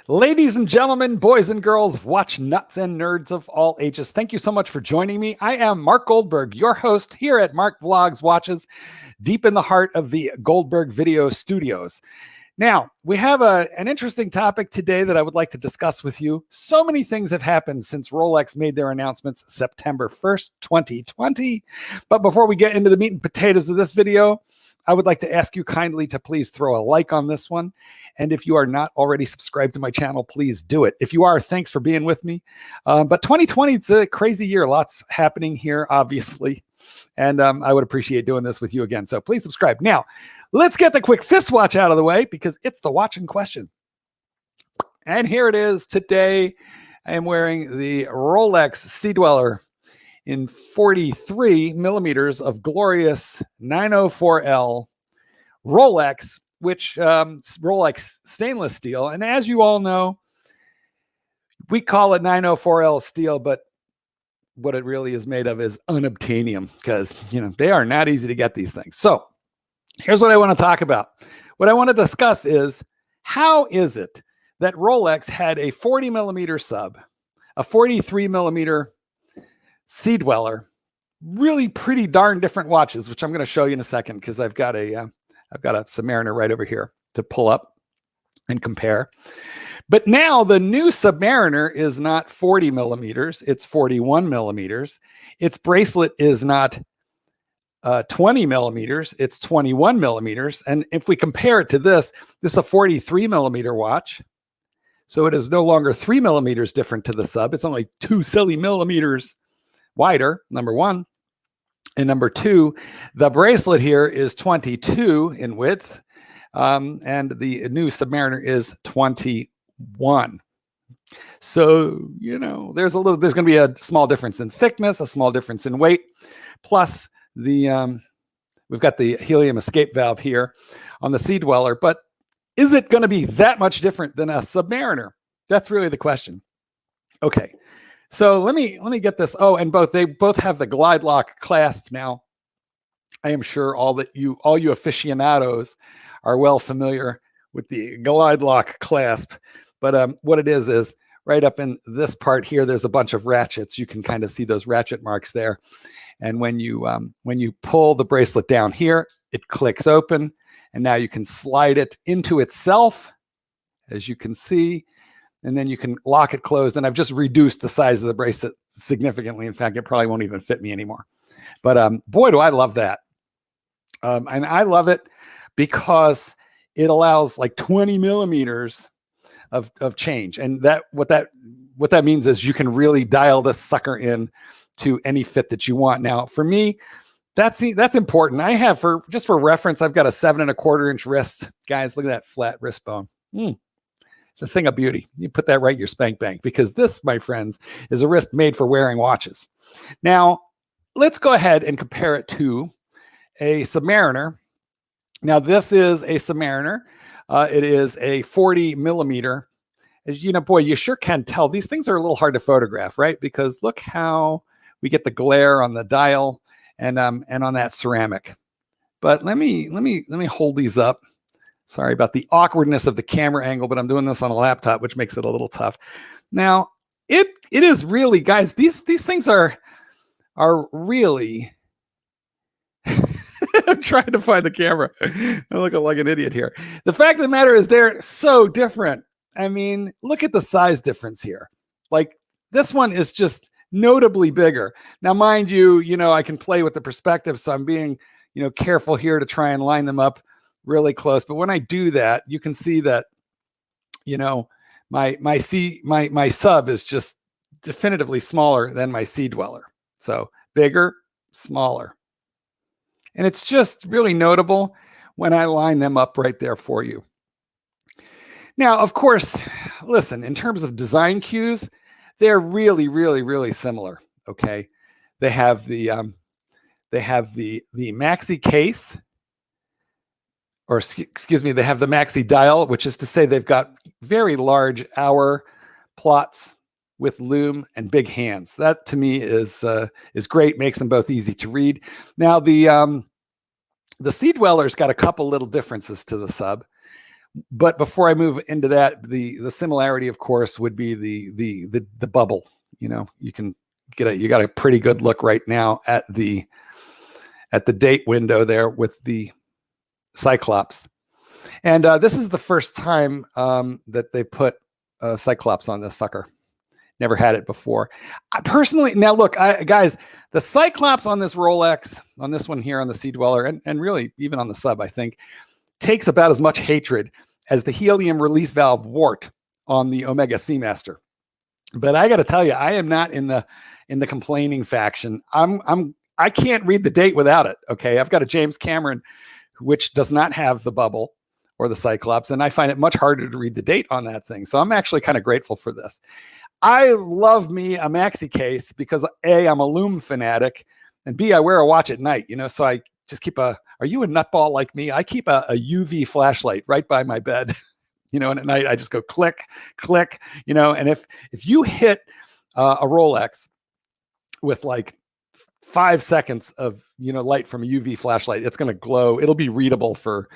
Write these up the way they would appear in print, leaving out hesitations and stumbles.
Ladies and gentlemen, boys and girls, watch nuts and nerds of all ages. Thank you so much for joining me. I am Mark Goldberg, your host here at Mark Vlogs Watches, deep in the heart of the Goldberg Video Studios. Now, we have an interesting topic today that I would like to discuss with you. So many things have happened since Rolex made their announcements September 1st, 2020. But before we get into the meat and potatoes of this video, I would like to ask you kindly to please throw a like on this one. And if you are not already subscribed to my channel, please do it. If you are, thanks for being with me. But 2020, it's a crazy year. Lots happening here, obviously. And I would appreciate doing this with you again. So please subscribe. Now, let's get the quick fist watch out of the way because it's the watch in question. And here it is. Today, I am wearing the Rolex Sea Dweller in 43 millimeters of glorious 904L Rolex, which Rolex stainless steel. And as you all know, we call it 904L steel, but what it really is made of is unobtainium because, they are not easy to get these things. So here's what I want to talk about. What I want to discuss is how is it that Rolex had a 40 millimeter sub, a 43 millimeter Sea Dweller, really pretty darn different watches, which I'm going to show you in a second because I've got a Submariner right over here to pull up and compare. But now the new Submariner is not 40 millimeters, it's 41 millimeters. Its bracelet is not 20 millimeters, it's 21 millimeters. And if we compare it to this is a 43 millimeter watch. So it is no longer 3 millimeters different to the sub. It's only 2 silly millimeters wider, number one. And number two, the bracelet here is 22 in width, and the new Submariner is 21. So, there's going to be a small difference in thickness, a small difference in weight, plus we've got the helium escape valve here on the Sea Dweller, but is it going to be that much different than a Submariner? That's really the question. Okay. So let me get this. Oh, and they both have the Glidelock Clasp now. I am sure all you aficionados are well familiar with the Glidelock Clasp. But what it is right up in this part here, there's a bunch of ratchets. You can kind of see those ratchet marks there. And when you pull the bracelet down here, it clicks open, and now you can slide it into itself, as you can see. And then you can lock it closed. And I've just reduced the size of the bracelet significantly. In fact, it probably won't even fit me anymore. But boy, do I love that. And I love it because it allows like 20 millimeters of change. And what that means is you can really dial this sucker in to any fit that you want. Now, for me, that's important. I have just for reference, I've got a 7¼ inch wrist. Guys, look at that flat wrist bone. It's a thing of beauty. You put that right in your spank bank because this, my friends, is a wrist made for wearing watches. Now, let's go ahead and compare it to a Submariner. Now, this is a Submariner. It is a 40 millimeter. As boy, you sure can tell. These things are a little hard to photograph, right? Because look how we get the glare on the dial and on that ceramic. But let me hold these up. Sorry about the awkwardness of the camera angle, but I'm doing this on a laptop, which makes it a little tough. Now, it is really, guys, these things are really. I'm trying to find the camera. I'm looking like an idiot here. The fact of the matter is they're so different. I mean, look at the size difference here. Like this one is just notably bigger. Now, mind you, I can play with the perspective, so I'm being, careful here to try and line them up really close. But when I do that, you can see that, my sub is just definitively smaller than my Sea Dweller. So bigger, smaller. And it's just really notable when I line them up right there for you. Now, of course, listen, in terms of design cues, they're really, really, really similar. Okay. They have the maxi case, or excuse me, they have the maxi dial, which is to say they've got very large hour plots with lume and big hands. That to me is great, makes them both easy to read. Now the Sea Dweller's got a couple little differences to the sub. But before I move into that, the similarity, of course, would be the bubble. You can you got a pretty good look right now at the date window there with the Cyclops. And this is the first time that they put Cyclops on this sucker. Never had it before. I personally, now look, guys, the Cyclops on this Rolex, on this one here on the Sea Dweller, and really even on the Sub, I think, takes about as much hatred as the helium release valve wart on the Omega Seamaster. But I got to tell you, I am not in the complaining faction. I can't read the date without it. Okay, I've got a James Cameron, which does not have the bubble or the Cyclops, and I find it much harder to read the date on that thing. So I'm actually kind of grateful for this. I love me a maxi case because A, I'm a Lume fanatic, and B, I wear a watch at night, so I just keep are you a nutball like me? I keep a UV flashlight right by my bed, and at night I just go click, click, and if you hit a Rolex with like 5 seconds of, light from a UV flashlight, it's going to glow. It'll be readable for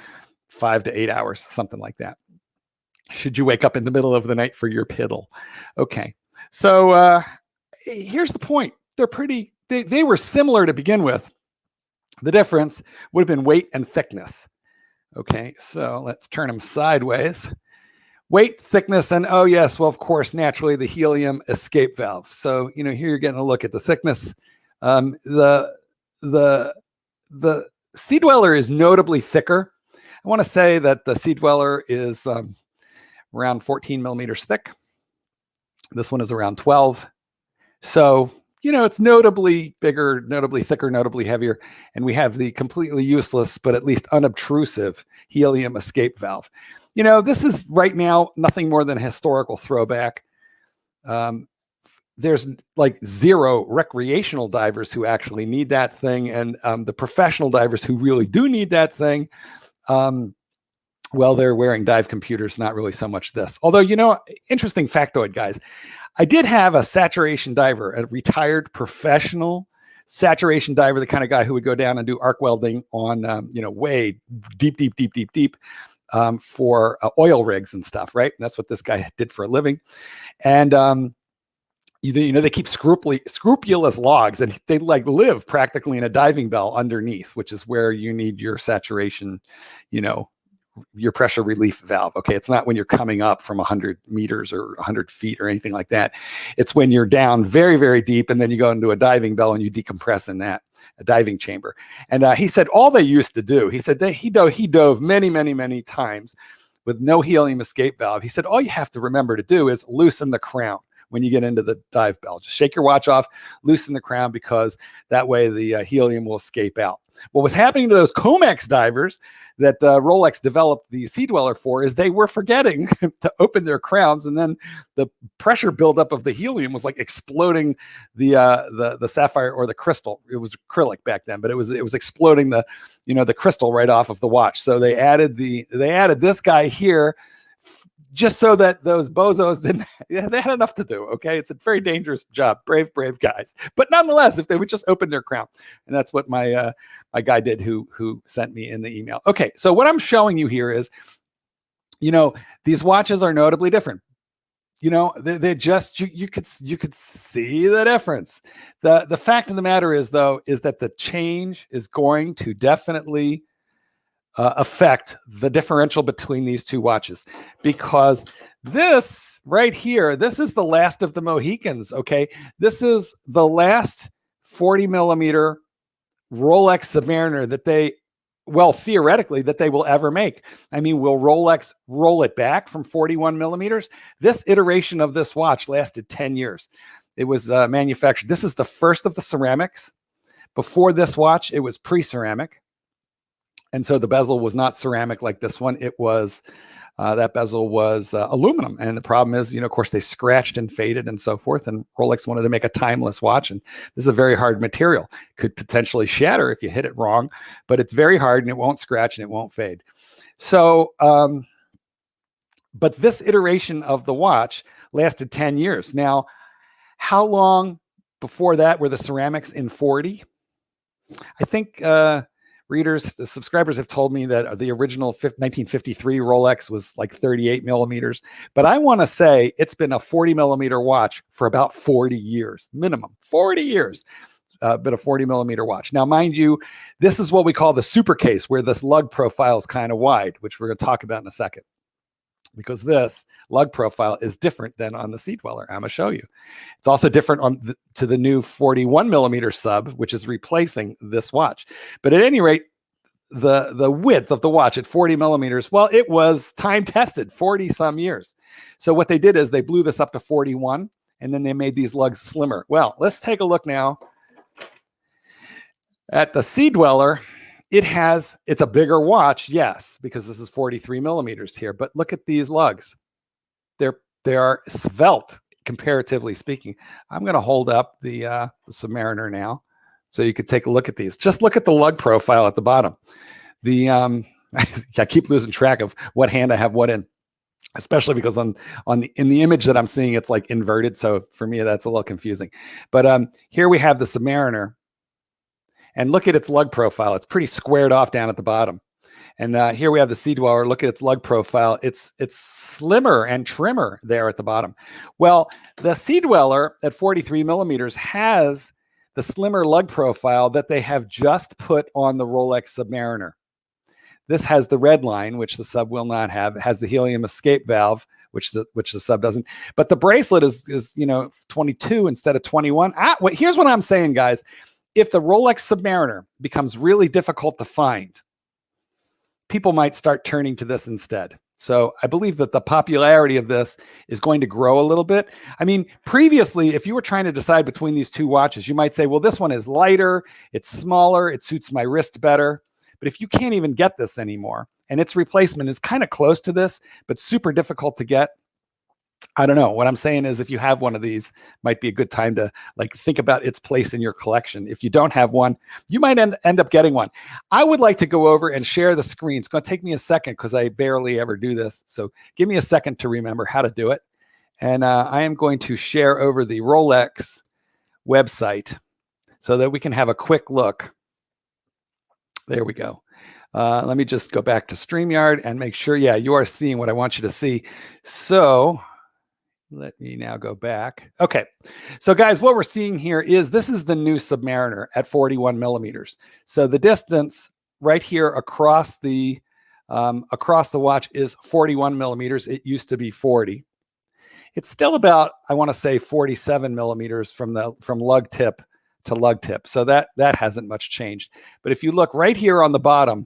5 to 8 hours, something like that. Should you wake up in the middle of the night for your piddle? Okay. So here's the point. They were similar to begin with. The difference would have been weight and thickness. Okay. So let's turn them sideways. Weight, thickness, and oh yes, well, of course, naturally the helium escape valve. So, here you're getting a look at the thickness. The Sea Dweller is notably thicker. I want to say that the Sea Dweller is around 14 millimeters thick. This one is around 12. So, it's notably bigger, notably thicker, notably heavier. And we have the completely useless, but at least unobtrusive helium escape valve. This is right now nothing more than a historical throwback. There's like zero recreational divers who actually need that thing. And the professional divers who really do need that thing, well, they're wearing dive computers, not really so much this. Although, interesting factoid, guys. I did have a saturation diver, a retired professional saturation diver, the kind of guy who would go down and do arc welding on, way deep, for oil rigs and stuff, right? And that's what this guy did for a living. And, they keep scrupulous logs, and they live practically in a diving bell underneath, which is where you need your saturation, your pressure relief valve. Okay. It's not when you're coming up from 100 meters or 100 feet or anything like that. It's when you're down very, very deep, and then you go into a diving bell and you decompress in that, a diving chamber. And he said all they used to do, he said that he dove many, many, many times with no helium escape valve. He said, all you have to remember to do is loosen the crown when you get into the dive bell. Just shake your watch off, loosen the crown, because that way the helium will escape out. What was happening to those Comex divers that Rolex developed the Sea Dweller for is they were forgetting to open their crowns, and then the pressure buildup of the helium was like exploding the sapphire or the crystal. It was acrylic back then, but it was exploding the crystal right off of the watch. So they added this guy here, just so that those bozos they had enough to do. Okay. It's a very dangerous job. Brave guys. But nonetheless, if they would just open their crown. And that's what my guy did who sent me in the email. Okay. So what I'm showing you here is, these watches are notably different. They're just, you could see the difference. The fact of the matter is that the change is going to definitely affect the differential between these two watches, because this right here, this is the last of the Mohicans. Okay. This is the last 40 millimeter Rolex Submariner that theoretically that they will ever make. I mean, will Rolex roll it back from 41 millimeters? This iteration of this watch lasted 10 years. It was manufactured. This is the first of the ceramics. Before this watch, it was pre-ceramic. And so the bezel was not ceramic like this one. It was, that bezel was aluminum. And the problem is, of course, they scratched and faded and so forth. And Rolex wanted to make a timeless watch. And this is a very hard material. Could potentially shatter if you hit it wrong, but it's very hard and it won't scratch and it won't fade. So, but this iteration of the watch lasted 10 years. Now, how long before that were the ceramics in 40? I think, readers, the subscribers have told me that the original 1953 Rolex was like 38 millimeters. But I want to say it's been a 40 millimeter watch for about 40 years, minimum 40 years. Been a 40 millimeter watch. Now, mind you, this is what we call the super case, where this lug profile is kind of wide, which we're going to talk about in a second, because this lug profile is different than on the Sea Dweller. I'm going to show you. It's also different to the new 41 millimeter sub, which is replacing this watch. But at any rate, the width of the watch at 40 millimeters, well, it was time tested 40 some years. So what they did is they blew this up to 41, and then they made these lugs slimmer. Well, let's take a look now at the Sea Dweller. It's a bigger watch, yes, because this is 43 millimeters here, but look at these lugs. They are svelte, comparatively speaking. I'm going to hold up the Submariner now so you could take a look at these. Just look at the lug profile at the bottom. I keep losing track of what hand I have what in, especially because in the image that I'm seeing, it's like inverted. So for me, that's a little confusing. But here we have the Submariner. And look at its lug profile. It's pretty squared off down at the bottom. And here we have the Sea Dweller. Look at its lug profile. It's slimmer and trimmer there at the bottom. Well, the Sea Dweller at 43 millimeters has the slimmer lug profile that they have just put on the Rolex Submariner. This has the red line, which the sub will not have. It has the helium escape valve, which the sub doesn't. But the bracelet is 22 instead of 21. Here's what I'm saying, guys. If the Rolex Submariner becomes really difficult to find, people might start turning to this instead. So I believe that the popularity of this is going to grow a little bit. I mean, previously, if you were trying to decide between these two watches, you might say, well, this one is lighter, it's smaller, it suits my wrist better. But if you can't even get this anymore, and its replacement is kind of close to this, but super difficult to get, I don't know. What I'm saying is if you have one of these, might be a good time to think about its place in your collection. If you don't have one, you might end up getting one. I would like to go over and share the screen. It's going to take me a second because I barely ever do this. So give me a second to remember how to do it. And I am going to share over the Rolex website so that we can have a quick look. There we go. Let me just go back to StreamYard and make sure, yeah, you are seeing what I want you to see. So let me now go back. Okay. So guys, what we're seeing here is this is the new Submariner at 41 millimeters. So the distance right here across the watch is 41 millimeters. It used to be 40. It's still about, I want to say 47 millimeters from lug tip to lug tip. So that hasn't much changed. But if you look right here on the bottom,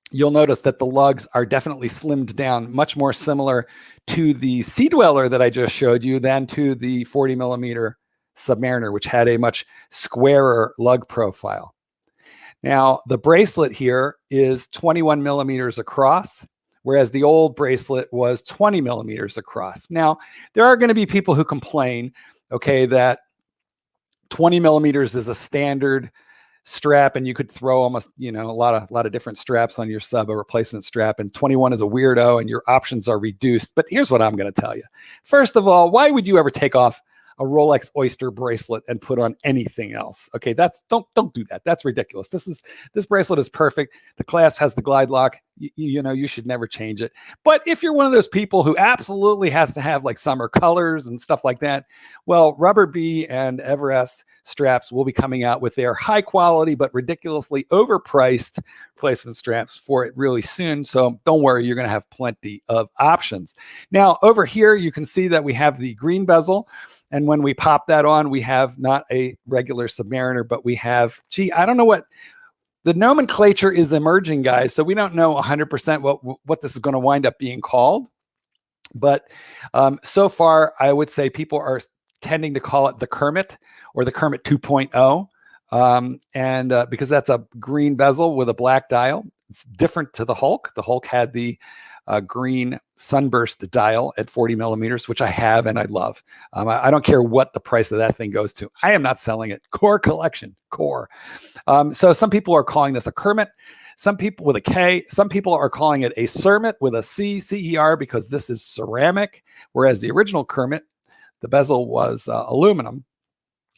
you'll notice that the lugs are definitely slimmed down, much more similar to the Sea Dweller that I just showed you than to the 40 millimeter Submariner, which had a much squarer lug profile. Now, the bracelet here is 21 millimeters across, whereas the old bracelet was 20 millimeters across. Now, there are going to be people who complain, okay, that 20 millimeters is a standard strap and you could throw almost a lot of different straps on your sub, a replacement strap, and 21 is a weirdo and your options are reduced. But here's what I'm going to tell you. First of all, why would you ever take off a Rolex Oyster bracelet and put on anything else? Okay, don't do that. That's ridiculous. This bracelet is perfect. The clasp has the glide lock. You should never change it. But if you're one of those people who absolutely has to have summer colors and stuff like that, well, Rubber Bee and Everest straps will be coming out with their high quality but ridiculously overpriced replacement straps for it really soon. So don't worry, you're going to have plenty of options. Now, over here, you can see that we have the green bezel. And when we pop that on, we have not a regular Submariner, but we have, I don't know what the nomenclature is emerging, guys. So we don't know 100% what this is going to wind up being called. But so far, I would say people are tending to call it the Kermit or the Kermit 2.0. And because that's a green bezel with a black dial. It's different to the Hulk. The Hulk had the green sunburst dial at 40 millimeters, which I have and I love. I don't care what the price of that thing goes to. I am not selling it. Core collection, core. So some people are calling this a Kermit. Some people with a K. Some people are calling it a Cermit with a C, C-E-R, because this is ceramic, whereas the original Kermit, the bezel was aluminum.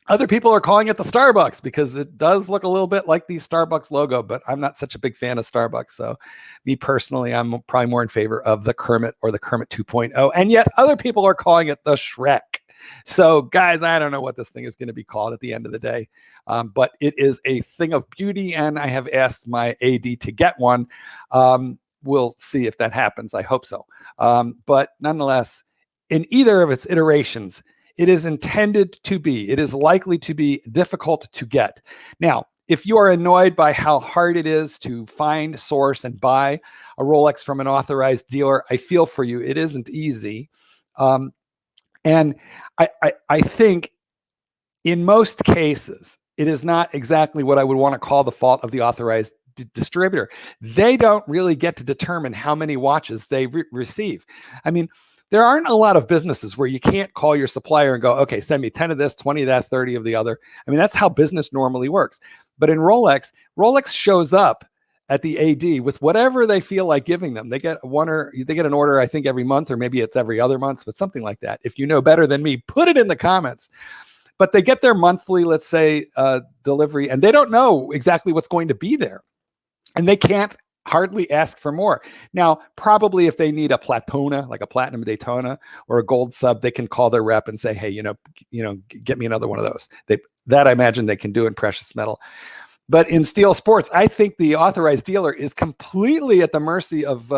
Other people are calling it the Starbucks because it does look a little bit like the Starbucks logo, but I'm not such a big fan of Starbucks. So me personally, I'm probably more in favor of the Kermit or the Kermit 2.0. And yet other people are calling it the Shrek. So guys, I don't know what this thing is going to be called at the end of the day, but it is a thing of beauty. And I have asked my AD to get one. We'll see if that happens. I hope so. But nonetheless, in either of its iterations, it is likely to be difficult to get. Now, if you are annoyed by how hard it is to find, source, and buy a Rolex from an authorized dealer, I feel for you. It isn't easy. And I think in most cases, it is not exactly what I would want to call the fault of the authorized distributor. They don't really get to determine how many watches they receive. I mean, there aren't a lot of businesses where you can't call your supplier and go, okay, send me 10 of this, 20 of that, 30 of the other. I mean, that's how business normally works. But in Rolex shows up at the AD with whatever they feel like giving them. They get an order, I think, every month, or maybe it's every other month, but something like that. If you know better than me, put it in the comments. But they get their monthly, let's say, delivery, and they don't know exactly what's going to be there. And they can't hardly ask for more. Now, probably if they need a Platona, like a Platinum Daytona or a gold sub, they can call their rep and say, hey, get me another one of those. That I imagine they can do in precious metal. But in steel sports, I think the authorized dealer is completely at the mercy of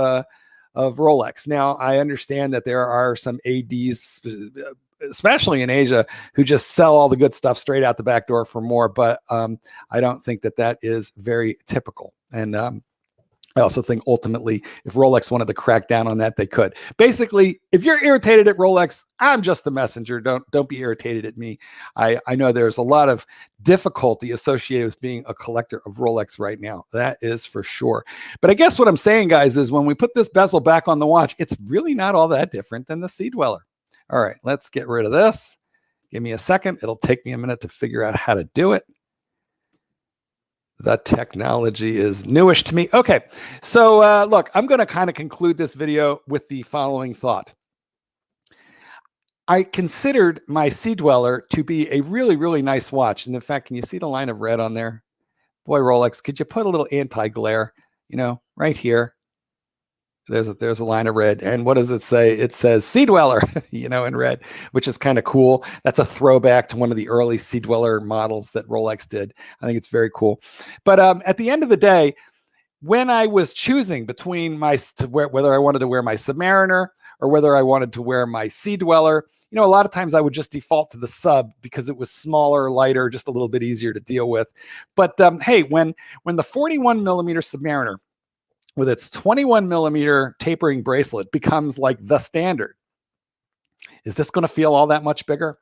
Rolex. Now, I understand that there are some ADs, especially in Asia, who just sell all the good stuff straight out the back door for more. But I don't think that is very typical. And I also think ultimately, if Rolex wanted to crack down on that, they could. Basically, if you're irritated at Rolex, I'm just the messenger. Don't be irritated at me. I know there's a lot of difficulty associated with being a collector of Rolex right now. That is for sure. But I guess what I'm saying, guys, is when we put this bezel back on the watch, it's really not all that different than the Sea Dweller. All right, let's get rid of this. Give me a second. It'll take me a minute to figure out how to do it. The technology is newish to me. Okay, so look, I'm going to kind of conclude this video with the following thought. I considered my Sea Dweller to be a really, really nice watch. And in fact, can you see the line of red on there? Boy, Rolex, could you put a little anti-glare, right here? There's a line of red. And what does it say? It says Sea Dweller, in red, which is kind of cool. That's a throwback to one of the early Sea Dweller models that Rolex did. I think it's very cool. But at the end of the day, when I was choosing between whether I wanted to wear my Submariner or whether I wanted to wear my Sea Dweller, a lot of times I would just default to the sub because it was smaller, lighter, just a little bit easier to deal with. But hey, when the 41 millimeter Submariner with its 21 millimeter tapering bracelet becomes like the standard, is this going to feel all that much bigger?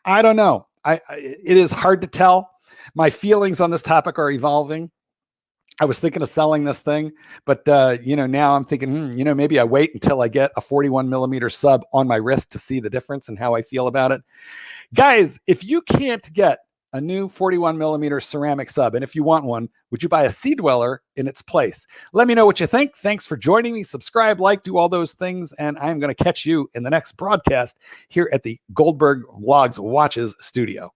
I don't know. It is hard to tell. My feelings on this topic are evolving. I was thinking of selling this thing, but now I'm thinking, maybe I wait until I get a 41 millimeter sub on my wrist to see the difference and how I feel about it. Guys, if you can't get a new 41 millimeter ceramic sub, and if you want one, would you buy a Sea Dweller in its place? Let me know what you think. Thanks for joining me. Subscribe, like, do all those things, and I'm going to catch you in the next broadcast here at the Goldberg Vlogs Watches studio.